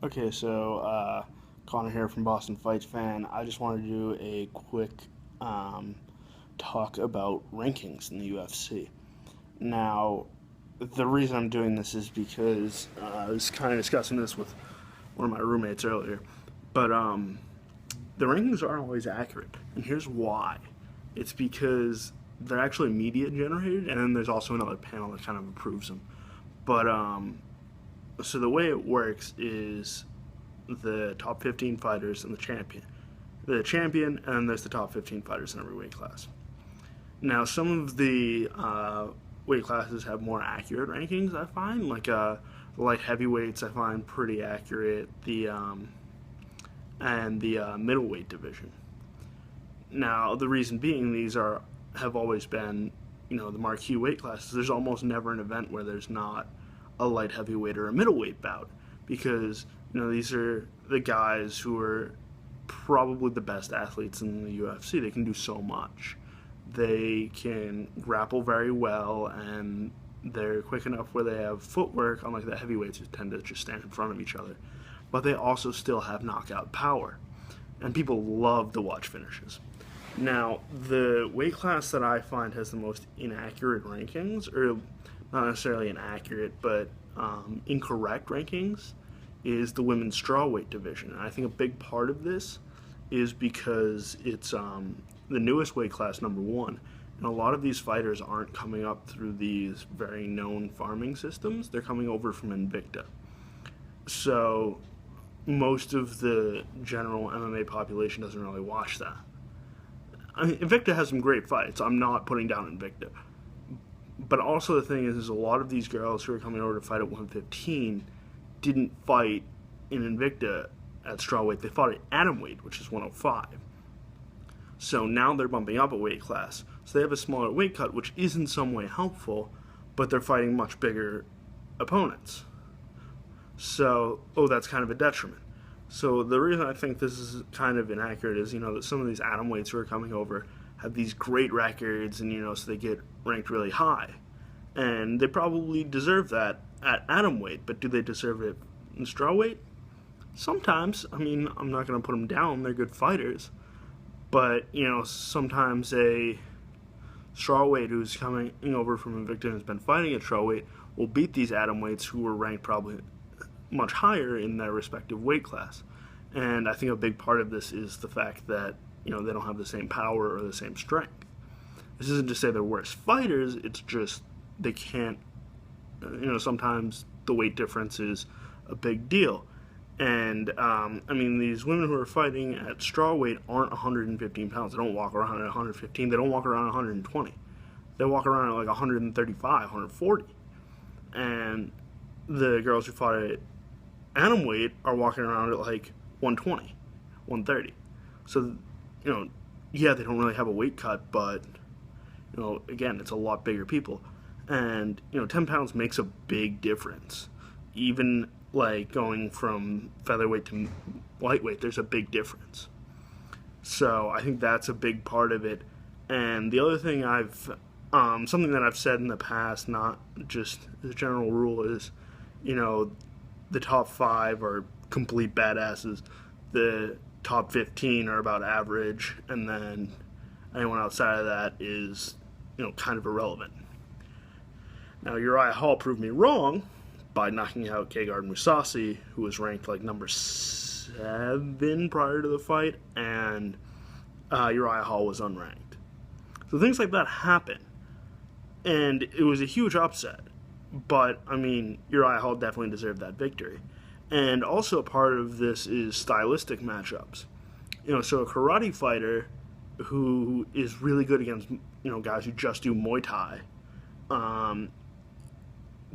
Okay, Connor here from Boston Fights Fan. I just wanted to do a quick um, talk about rankings in the UFC. Now, the reason I'm doing this is because I was kind of discussing this with one of my roommates earlier, but the rankings aren't always accurate, and here's why. It's because they're actually media generated, and then there's also another panel that kind of approves them. But the way it works is the top 15 fighters and the champion. The champion, and there's the top 15 fighters in every weight class. Now, some of the weight classes have more accurate rankings, I find. The light heavyweights, I find pretty accurate. And the middleweight division. Now, the reason being, have always been, the marquee weight classes. There's almost never an event where there's not a light heavyweight or a middleweight bout, because these are the guys who are probably the best athletes in the UFC. They can do so much. They can grapple very well, and they're quick enough where they have footwork, unlike the heavyweights who tend to just stand in front of each other. But they also still have knockout power, and people love to watch finishes. Now, the weight class that I find has the most inaccurate rankings, or not necessarily inaccurate, but incorrect rankings, is the women's strawweight division. And I think a big part of this is because it's the newest weight class, number one, and a lot of these fighters aren't coming up through these very known farming systems. They're coming over from Invicta. So most of the general MMA population doesn't really watch that. I mean, Invicta has some great fights. I'm not putting down Invicta. But also the thing is a lot of these girls who are coming over to fight at 115 didn't fight in Invicta at strawweight. They fought at atomweight, which is 105. So now they're bumping up a weight class. So they have a smaller weight cut, which is in some way helpful, but they're fighting much bigger opponents. So, that's kind of a detriment. So the reason I think this is kind of inaccurate is, that some of these atomweights who are coming over have these great records, and, so they get ranked really high. And they probably deserve that at atomweight, but do they deserve it in strawweight? Sometimes. I mean, I'm not going to put them down. They're good fighters. But, sometimes a strawweight who's coming over from Invicta and has been fighting at strawweight will beat these atomweights who were ranked probably much higher in their respective weight class. And I think a big part of this is the fact that, they don't have the same power or the same strength. This isn't to say they're worse fighters, it's just they can't, sometimes the weight difference is a big deal. And, these women who are fighting at strawweight aren't 115 pounds. They don't walk around at 115. They don't walk around at 120. They walk around at like 135, 140. And the girls who fought at atomweight are walking around at like 120, 130. So, yeah, they don't really have a weight cut, but, again, it's a lot bigger people. And, 10 pounds makes a big difference. Even, like, going from featherweight to lightweight, there's a big difference. So I think that's a big part of it. And the other thing something that I've said in the past, not just as a general rule, is, the top 5 are complete badasses. The top 15 are about average, and then anyone outside of that is, kind of irrelevant. Now, Uriah Hall proved me wrong by knocking out Gegard Mousasi, who was ranked like number 7 prior to the fight, and Uriah Hall was unranked. So things like that happen, and it was a huge upset. But, Uriah Hall definitely deserved that victory. And also a part of this is stylistic matchups. So a karate fighter who is really good against, guys who just do Muay Thai,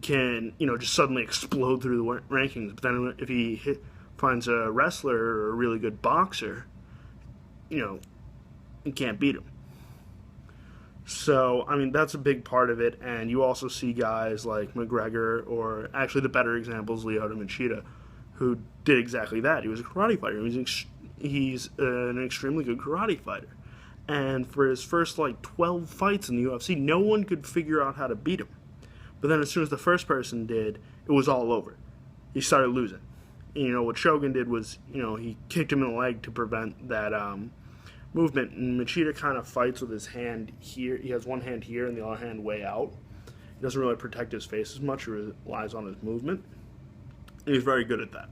can, just suddenly explode through the rankings. But then if he finds a wrestler or a really good boxer, he can't beat him. So, that's a big part of it, and you also see guys like McGregor, or actually the better example is Lyoto Machida, who did exactly that. He was a karate fighter. He's an extremely good karate fighter. And for his first, 12 fights in the UFC, no one could figure out how to beat him. But then as soon as the first person did, it was all over. He started losing. you know, what Shogun did was, you know, he kicked him in the leg to prevent that movement. And Machida kind of fights with his hand here. He has one hand here and the other hand way out. He doesn't really protect his face as much. He relies on his movement. And he's very good at that.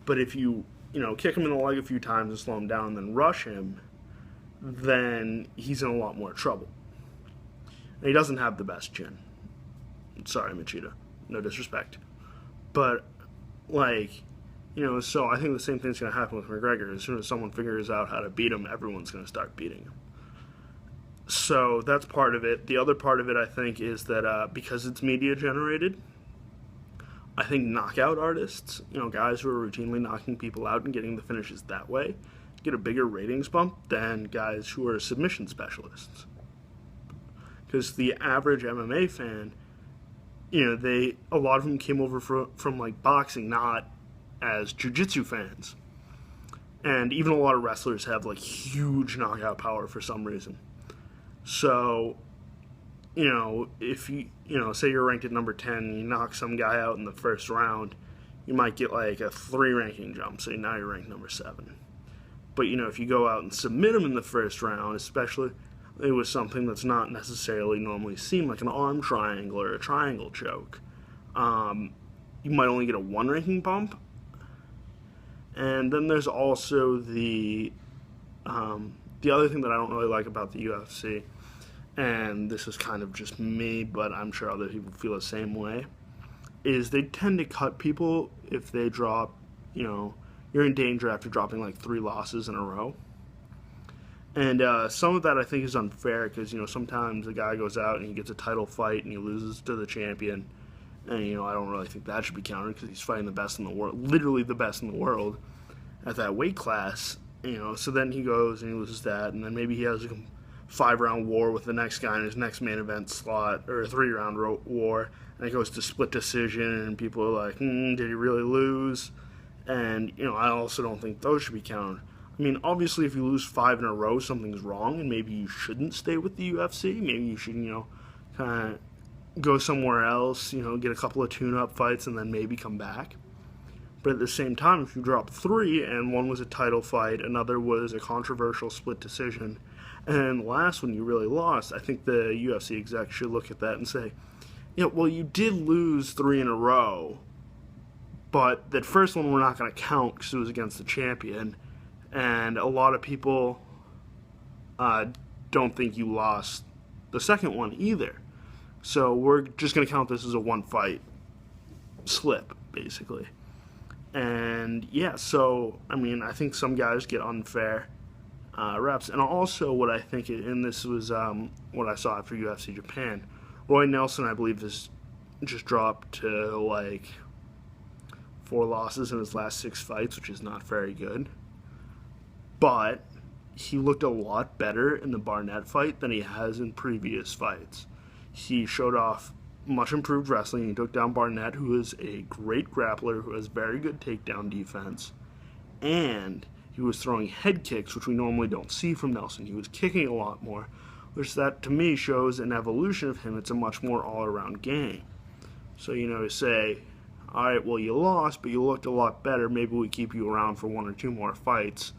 But if you, you know, kick him in the leg a few times and slow him down and then rush him, then he's in a lot more trouble. And he doesn't have the best chin. Sorry, Machida. No disrespect. But, like, you know, so I think the same thing's going to happen with McGregor. As soon as someone figures out how to beat him, everyone's going to start beating him. So that's part of it. The other part of it, I think, is that because it's media generated, I think knockout artists, you know, guys who are routinely knocking people out and getting the finishes that way, get a bigger ratings bump than guys who are submission specialists. Because the average MMA fan, you know, a lot of them came over from like boxing, not as jiu-jitsu fans. And even a lot of wrestlers have like huge knockout power for some reason. So, you know, if you know, say you're ranked at number 10 and you knock some guy out in the first round, you might get like a 3 ranking jump, so now you're ranked number 7. But, you know, if you go out and submit him in the first round, especially it was something that's not necessarily normally seen, like an arm triangle or a triangle choke, you might only get a 1 ranking bump. And then there's also the other thing that I don't really like about the UFC, and this is kind of just me, but I'm sure other people feel the same way, is they tend to cut people if they drop, you know, you're in danger after dropping like 3 losses in a row. And some of that I think is unfair because, you know, sometimes a guy goes out and he gets a title fight and he loses to the champion. And, you know, I don't really think that should be counted because he's fighting the best in the world, literally the best in the world at that weight class. You know, so then he goes and he loses that, and then maybe he has a 5-round war with the next guy in his next main event slot, or a 3-round war, and it goes to split decision, and people are like, did he really lose? And, you know, I also don't think those should be counted. I mean, obviously, if you lose 5 in a row, something's wrong, and maybe you shouldn't stay with the UFC. Maybe you should, you know, kind of go somewhere else, you know, get a couple of tune-up fights, and then maybe come back. But at the same time, if you drop 3, and one was a title fight, another was a controversial split decision, and the last one you really lost, I think the UFC exec should look at that and say, yeah, well, you did lose 3 in a row, but that first one we're not going to count because it was against the champion, and a lot of people don't think you lost the second one either. So we're just going to count this as a 1-fight slip, basically. And, yeah, so, I mean, I think some guys get unfair reps. And also what I think, and this was what I saw after UFC Japan, Roy Nelson, I believe, has just dropped to, like, 4 losses in his last 6 fights, which is not very good. But he looked a lot better in the Barnett fight than he has in previous fights. He showed off much improved wrestling. He took down Barnett, who is a great grappler, who has very good takedown defense. And he was throwing head kicks, which we normally don't see from Nelson. He was kicking a lot more, which that, to me, shows an evolution of him. It's a much more all-around game. So, you know, to say, all right, well, you lost, but you looked a lot better. Maybe we keep you around for 1 or 2 more fights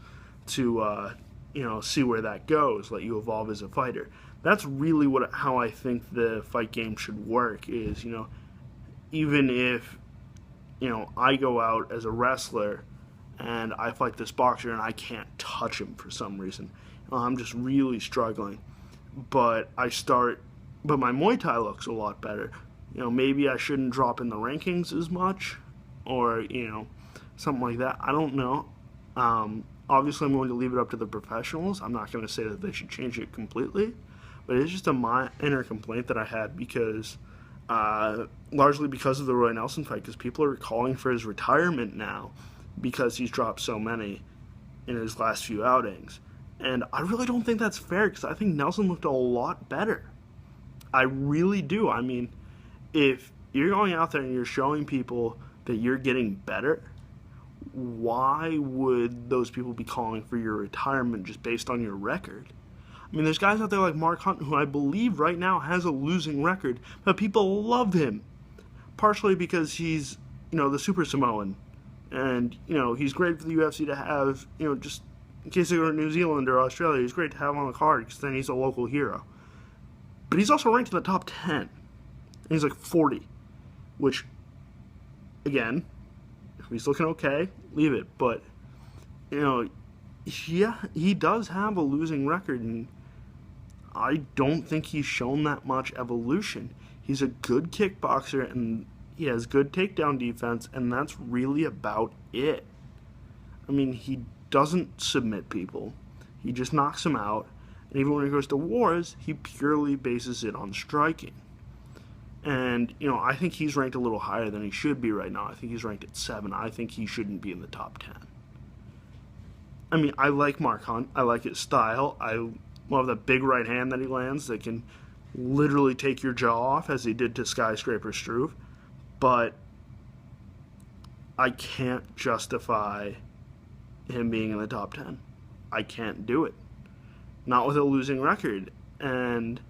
to, you know, see where that goes, let you evolve as a fighter. That's really how I think the fight game should work is, you know, even if, you know, I go out as a wrestler and I fight this boxer and I can't touch him for some reason. I'm just really struggling. But my Muay Thai looks a lot better. You know, maybe I shouldn't drop in the rankings as much or, you know, something like that. I don't know. Obviously, I'm going to leave it up to the professionals. I'm not going to say that they should change it completely. But it's just a minor complaint that I had because, largely because of the Roy Nelson fight, because people are calling for his retirement now because he's dropped so many in his last few outings. And I really don't think that's fair because I think Nelson looked a lot better. I really do. I mean, if you're going out there and you're showing people that you're getting better, why would those people be calling for your retirement just based on your record? I mean, there's guys out there like Mark Hunt, who I believe right now has a losing record, but people love him, partially because he's, you know, the Super Samoan And, he's great for the UFC to have, just in case they go to New Zealand or Australia, he's great to have on the card because then he's a local hero. But he's also ranked in the top 10. And he's like 40, which, again, if he's looking okay, leave it. But, yeah, he does have a losing record, and I don't think he's shown that much evolution. He's a good kickboxer, and he has good takedown defense, and that's really about it. I mean, he doesn't submit people. He just knocks them out. And even when he goes to wars, he purely bases it on striking. And, I think he's ranked a little higher than he should be right now. I think he's ranked at 7. I think he shouldn't be in the top 10. I mean, I like Mark Hunt. I like his style. I love that big right hand that he lands that can literally take your jaw off, as he did to Skyscraper Struve. But I can't justify him being in the top 10. I can't do it. Not with a losing record. And,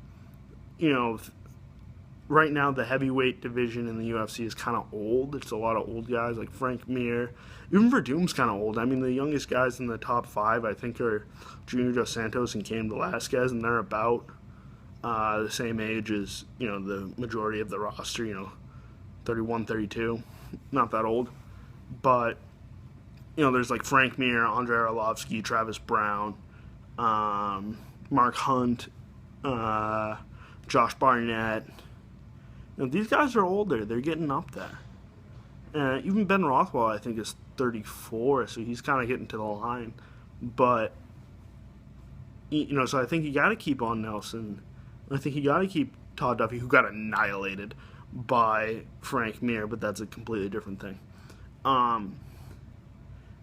right now the heavyweight division in the UFC is kind of old. It's a lot of old guys like Frank Mir. Even Verdum's kind of old. I mean, the youngest guys in the top 5, I think, are Junior Dos Santos and Cain Velasquez, and they're about the same age as, the majority of the roster, 31, 32. Not that old. But, there's like Frank Mir, Andrei Arlovsky, Travis Brown, Mark Hunt, Josh Barnett. These guys are older. They're getting up there. Even Ben Rothwell, I think, is 34, so he's kind of getting to the line. But, so I think you got to keep on Nelson. I think you got to keep Todd Duffy, who got annihilated by Frank Mir, but that's a completely different thing. And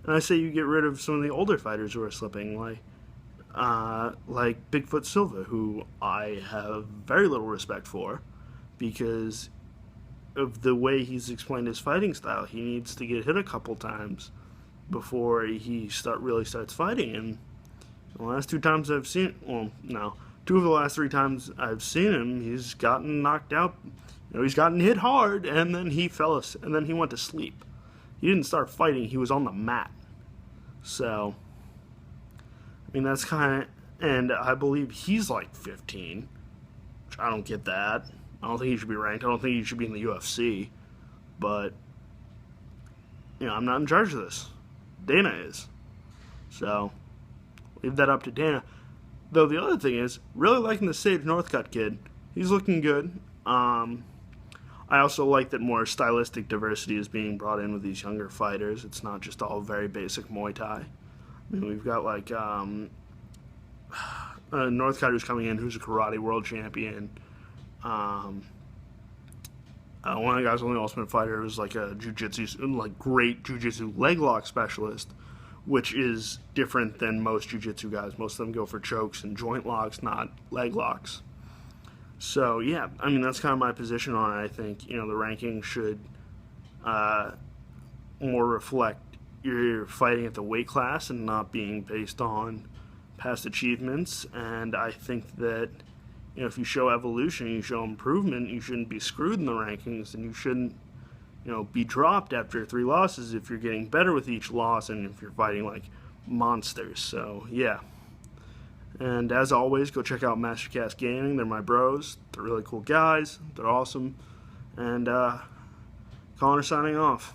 I say you get rid of some of the older fighters who are slipping, like Bigfoot Silva, who I have very little respect for because of the way he's explained his fighting style. He needs to get hit a couple times before he really starts fighting. And the last 2 times I've seen, 2 of the last 3 times I've seen him, he's gotten knocked out. He's gotten hit hard, and then he and then he went to sleep. He didn't start fighting, he was on the mat. So, I mean, that's kind of, and I believe he's like 15, which I don't get that. I don't think he should be ranked. I don't think he should be in the UFC. But, I'm not in charge of this. Dana is. So, leave that up to Dana. Though the other thing is, really liking the Sage Northcutt kid. He's looking good. I also like that more stylistic diversity is being brought in with these younger fighters. It's not just all very basic Muay Thai. I mean, we've got like Northcutt who's coming in, who's a karate world champion. One of the guys on the Ultimate Fighter was like a great jiu-jitsu leg lock specialist, which is different than most jiu-jitsu guys. Most of them go for chokes and joint locks, not leg locks. So, yeah, I mean, that's kind of my position on it. I think, the ranking should more reflect your fighting at the weight class and not being based on past achievements. And I think that, if you show evolution, you show improvement, you shouldn't be screwed in the rankings, and you shouldn't, be dropped after 3 losses if you're getting better with each loss and if you're fighting like monsters. So, yeah. And as always, go check out Mastercast Gaming. They're my bros. They're really cool guys. They're awesome. And Connor signing off.